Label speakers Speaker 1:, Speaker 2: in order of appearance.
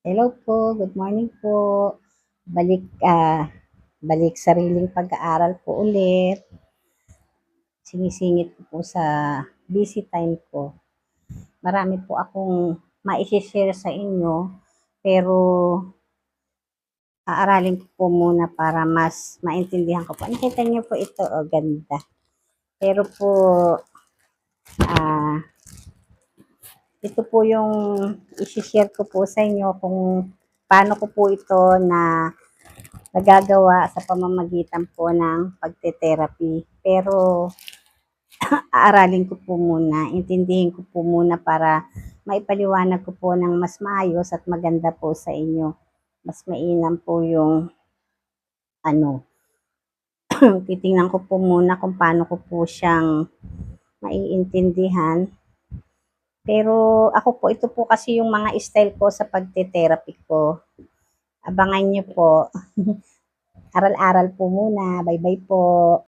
Speaker 1: Hello po, good morning po. Balik, balik sariling pag-aaral po ulit. Sinisingit ko po sa busy time ko. Marami po akong mai-share sa inyo, pero aaralin ko po muna para mas maintindihan ko po. Nakita niyo po ito, oh, ganda. Pero po, ah, ito po yung i-share ko po sa inyo kung paano ko po ito na nagagawa sa pamamagitan po ng pagte-therapy. Pero aaralin ko po muna, intindihin ko po muna para maipaliwanag ko po ng mas maayos at maganda po sa inyo. Mas mainam po yung ano, titingnan ko po muna kung paano ko po siyang maiintindihan. Pero ako po, ito po kasi yung mga style ko sa pagte-therapy ko. Abangan niyo po. Aral-aral po muna. Bye-bye po.